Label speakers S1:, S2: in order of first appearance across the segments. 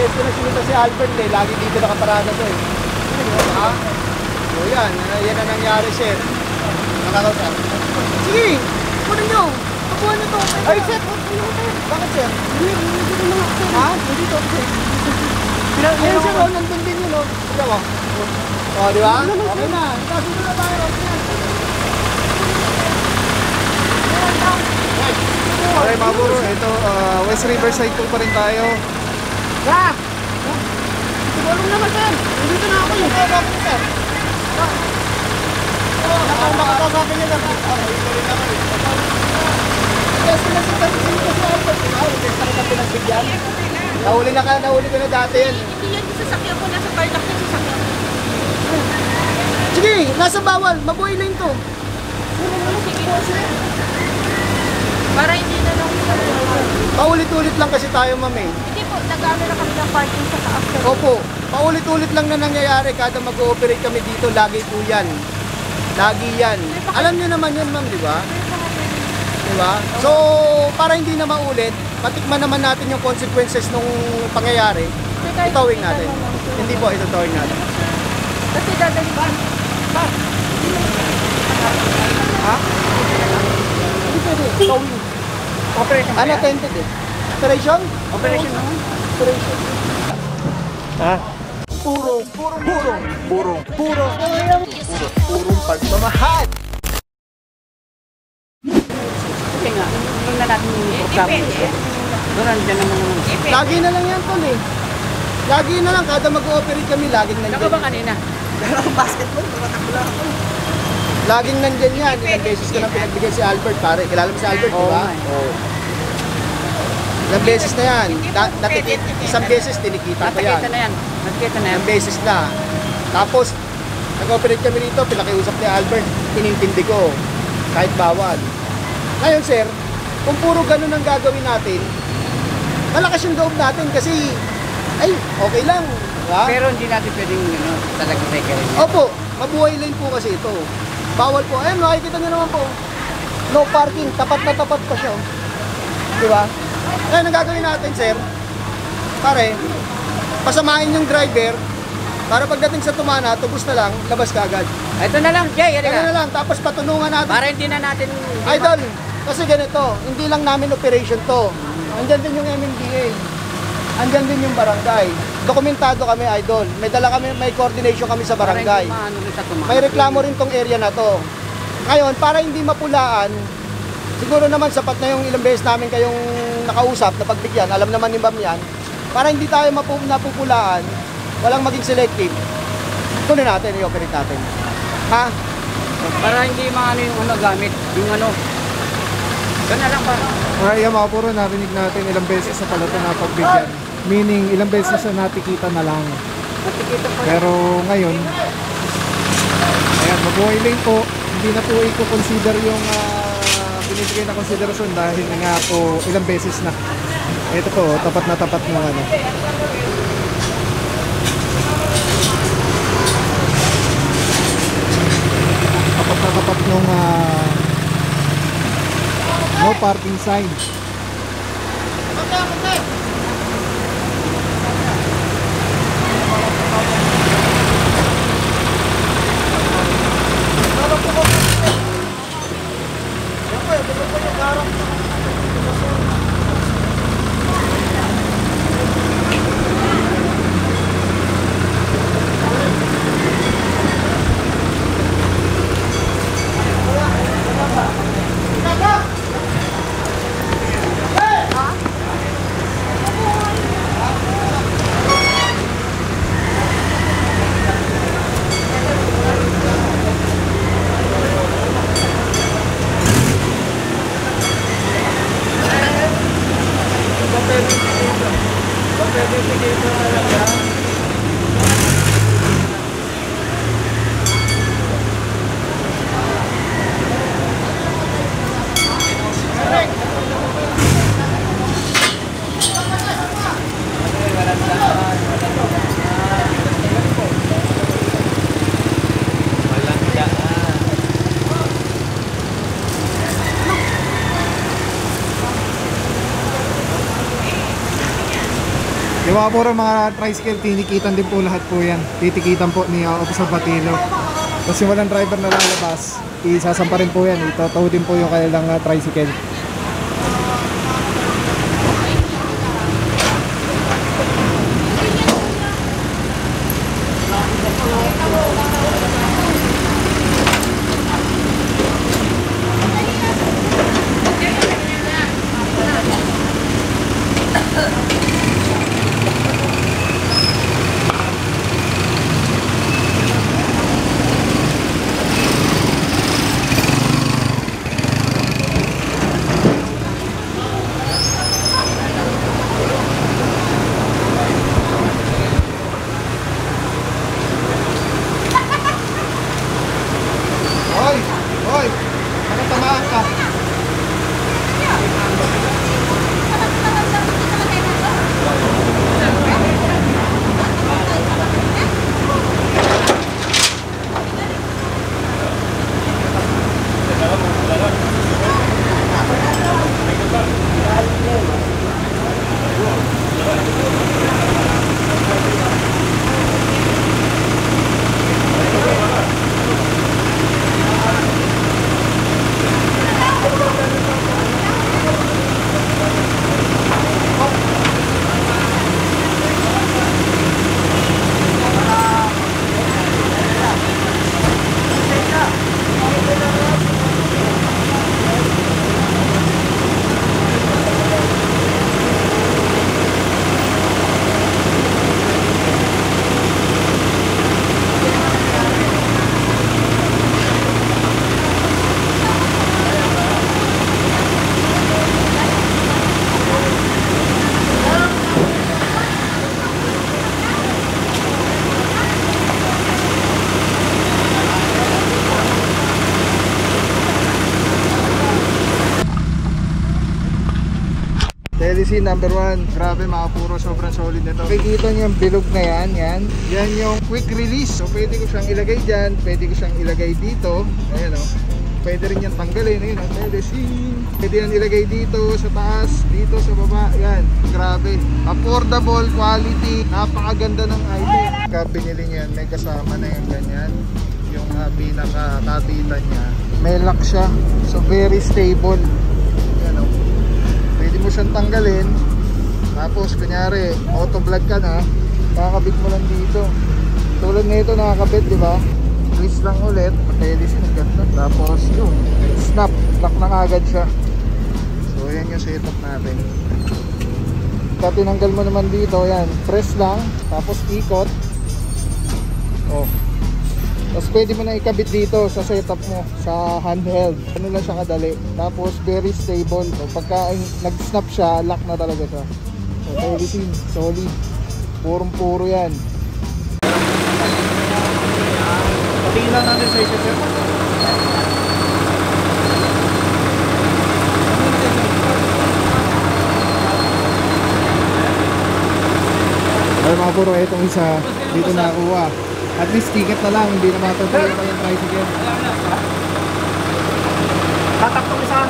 S1: beses ko na sinunta si Albert eh. Lagi dito nakaparada to eh. Ha? So yan, yan ang nangyari sir. Nakakausap. Sige, kunin nyo. Kapuhan nyo to. Ay sir, bakit sir? Ha? Hindi to sir. Ayan sir, nandun din yun o. Tignan mo. O, di ba? Okay na. Kasunod na tayo.
S2: Okay mga buro, ito West Riverside po pa rin tayo.
S1: Ha? Tulong naman sir. Dito na ako yung bakit sir. Nakakata sa akin yun lang. Yes, pinasipan ko sa Albert. Testa kita pinagbigyan. Nahuli ko na dati yan.
S3: Hindi yan yung sasakyan ko, nasa parlock yung sasakyan ko.
S1: Sige, nasa bawal. Mabuhay na yun to.
S3: Sige. Para hindi na lang
S1: Paulit-ulit lang kasi tayo, ma'am eh.
S3: Hindi po, nag-ano na kami ng parking sa taas.
S1: Opo, paulit-ulit lang na nangyayari kada mag-ooperate kami dito. Lagi po yan. Lagi yan. Alam niyo naman yun, ma'am, di ba? Di ba? So, para hindi na maulit, matikman naman natin yung consequences nung pangyayari. Itawing natin. Hindi po, itawing natin.
S3: Kasi dadali ba?
S1: Ha? Hindi pwede. Towing.
S4: Operation.
S1: Ano, tented eh. Operation?
S4: Operation no?
S1: Operation.
S4: Ha?
S1: Purong pagmamahal.
S4: Kasi nga, yung na natin yung programa. Doon nandiyan naman naman.
S1: Lagi na lang yan, tol eh. Lagi na lang, kada mag-ooperate kami, laging
S4: Ano
S1: nandyan.
S4: ba kanina?
S1: Laging nandyan yan. Ilang beses ko na pinagbigay si Albert, pare. Kilala mo si Albert, di ba? Oo. Ilang beses na yan. Isang beses tinikita ko yan.
S4: Nakita na yan. Nakita na yan.
S1: Ilang beses na. Tapos, nag-operate kami rito, pinakiusap ni Albert, inintindi ko. Kahit bawal. Ngayon, sir, kung puro ganun ang gagawin natin, malakas yung loob natin kasi, ay, okay lang. Diba?
S4: Pero hindi natin pwedeng talagang take care.
S1: Opo, mabuhay lane po kasi ito. Bawal po. Ayun, makikita nyo naman po. No parking, tapat na tapat pa siya. Di ba? Ayun, ang gagawin natin, sir. Pare, pasamahin yung driver para pagdating sa Tumana, tubos na lang, labas ka agad.
S4: Ito na lang, Jay.
S1: Ganun na lang, tapos patunungan natin.
S4: Para hindi na natin...
S1: Idol, kasi ganito, hindi lang namin operation to. Andyan din yung MMDA. Andyan din yung barangay. Dokumentado kami, idol. May dala kami, may coordination kami sa barangay. May reklamo rin tong area na to. Ngayon, para hindi mapulaan, siguro naman sapat na yung ilang beses namin kayong nakausap na pagbigyan. Alam naman ni Ma'am yan. Para hindi tayo napupulaan, walang maging selective, tuloy natin, i-operate natin. Ha?
S4: Para hindi maano yung ano gamit. Yung ano. Ganun na lang ba?
S2: Ay, mga puro, narinig natin ilang beses sa pala ito na pagbigyan. Meaning, ilang beses na natikita na lang.
S4: Natikita pa.
S2: Pero ngayon, ayan, mabuhay lane po. Hindi na po i-consider yung binibigay na konsiderasyon dahil nga po ilang beses na. Ito po, tapat na tapat ng ano. Tapat na tapat ng no parking sign. Yung mga puro mga tricycle, tinikitan din po lahat po yan. Titikitan po ni Officer Batilo. Tapos yung walang driver na lalabas, isasampa rin po yan. Itotow din po yung kanilang tricycle. Hoy! Nakatamaan ka. Telesin number 1. Grabe mga puro, sobrang solid nito. Makikita niyo yung bilog na yan. Yan yung quick release. So pwede ko siyang ilagay dyan. Pwede ko siyang ilagay dito. Ayan o. Pwede rin yan tanggalin. Ayan o. Telesin. Pwede yan ilagay dito sa taas. Dito sa baba. Yan. Grabe. Affordable quality. Napakaganda ng item. Pagka binili niyan, may kasama na yung ganyan. Yung pinaka-kabitan niya. May lock siya. So very stable. Ayan o. Pwede mo siyang tanggalin. Tapos kunyari auto vlog ka na, kakabit mo lang dito. Tulad nito nakakabit, di ba? Twist lang ulit, pwede siya ganda. Tapos yun, snap, lock na agad siya. So yan yung setup natin. Pag tinanggal mo naman dito, yan, press lang, tapos ikot. Oh. Tapos pwede mo na ikabit dito sa setup mo, sa handheld. Ano lang siya kadali. Tapos very stable. So pagka nag-snap siya, lock na talaga siya. So telesin, solid. Purong-puro yan. Patingin lang natin sa isa sir. Ay mga puro, itong isa dito nakuha. At least ticket na lang, hindi na matutuloy pa yung tricycle. Tatakto isa.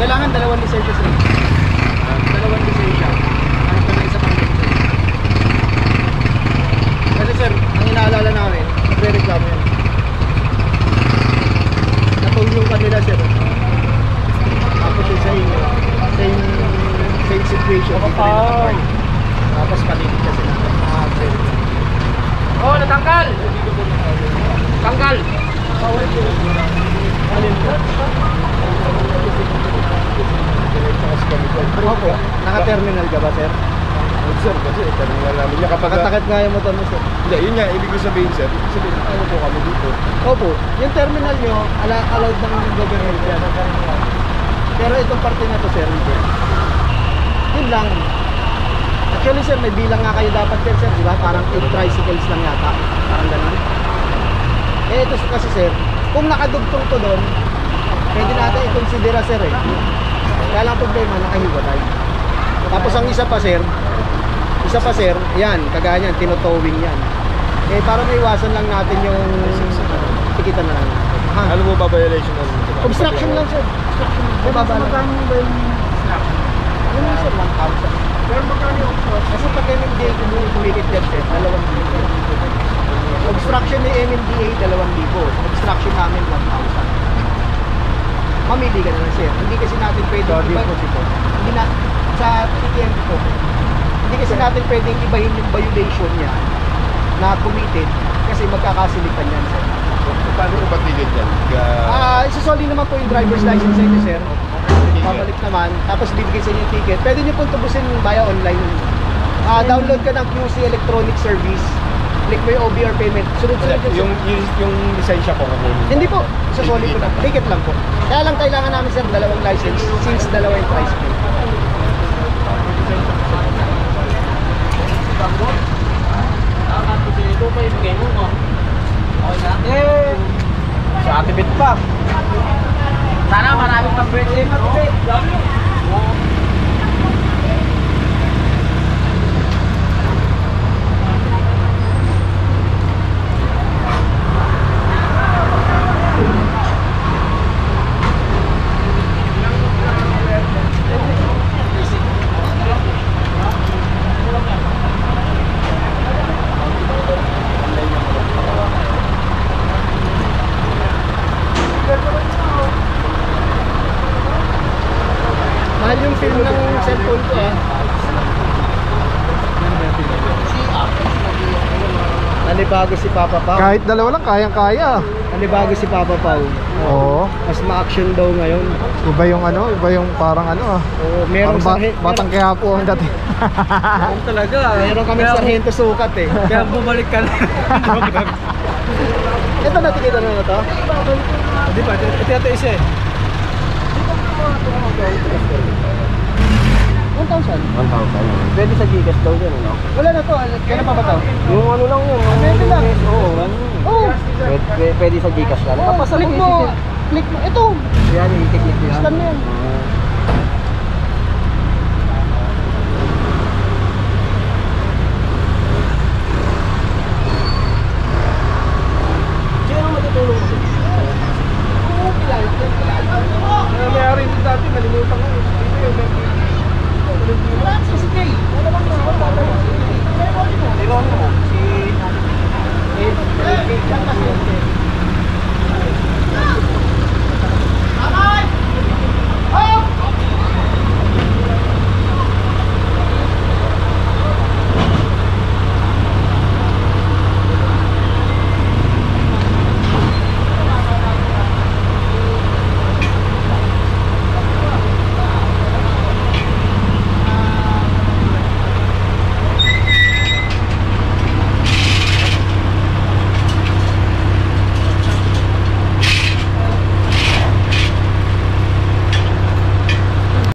S1: Kailangan dalawang lisensya sir. Dalawang lisensya. Ano pa na isa pang lisensya. Kasi sir, ang inaalala namin, nagre-reklamo yan. Natulong kanila sir. Tapos yung sa inyo, same situation. Tapos paligid kasi natin.
S4: Oh, natanggal! Tanggal!
S1: Alin po? Opo, naka-terminal ka ba sir?
S5: Sir, kasi terminal namin niya kapag...
S1: Nakatakit nga yung motor mo sir.
S5: Hindi, yun nga, ibig ko sabihin sir. Ibig sabihin, ano po kami dito?
S1: Opo, yung terminal nyo, allowed ng government yan. Pero itong parte na to sir, hindi. Yun lang. Actually sir, may bilang nga kayo dapat sir, di ba? Parang 8 tricycles lang yata. Parang ganun. Eh ito kasi sir, kung nakadugtong to doon, pwede natin i-considera sir eh. Kaya lang problema, nakahiwalay. Tapos ang isa pa sir, yan, kagaya yan, tinotowing yan. Eh para maiwasan lang natin yung tikitan na lang.
S5: Ano mo ba violation ng...
S1: Obstruction lang sir. Obstruction. Magkano ba yung obstruction? Yun lang sir, 1,000. Pero magkano yung obstruction? Kasi pag MMDA kumikit yan sir, 2,000. Obstruction ni MMDA 2,000. Obstruction namin 1,000. Mamili ka na lang sir. Hindi kasi natin pwedeng hindi na sa TTM po. Hindi kasi natin pwedeng ibahin yung violation niya na committed kasi magkakasilipan yan sir.
S5: Paano ko ba ticket yan?
S1: Isusoli naman po yung driver's license sa inyo sir. Babalik naman, tapos bibigay sa inyo yung ticket. Pwede nyo pong tubusin via online. Download ka ng QC Electronic Service. Click mo yung OBR payment. Sunod-sunod yun.
S5: Yung lisensya ko kukunin.
S1: Hindi po, isusoli ko na. Ticket lang po. Kaya lang kailangan namin sir dalawang license since dalawa yung price po.
S4: Ito pa ibigay mo, no? Okay na? Eh! Sa atibit pa. Sana maraming pang birthday mo,
S1: Mahal yung film ng cellphone ko Nanibago si Papa Pao.
S2: Kahit dalawa lang, kayang-kaya.
S1: Nanibago si Papa Pao.
S2: Oo.
S1: Mas ma-action daw ngayon.
S2: Iba yung ano, iba yung parang ano ah.
S1: Oo, merong
S2: Batang Quiapo ang dati.
S4: talaga.
S1: Meron kami sarhento sukat eh.
S4: Kaya bumalik ka na.
S1: Ito natikita na to?
S4: Di ba? Ito yata isa eh.
S1: 1,000.
S5: 1,000.
S1: Pwede sa Gcash daw dyan, no? Wala na to. Kailan pa ba to?
S5: Yung ano lang yun.
S1: Pwede lang.
S5: Oo, ano.
S1: Oo.
S5: Pwede sa Gcash lang.
S1: Click mo. Ito.
S5: Yan, i-click mo yan.
S1: Scan na yan.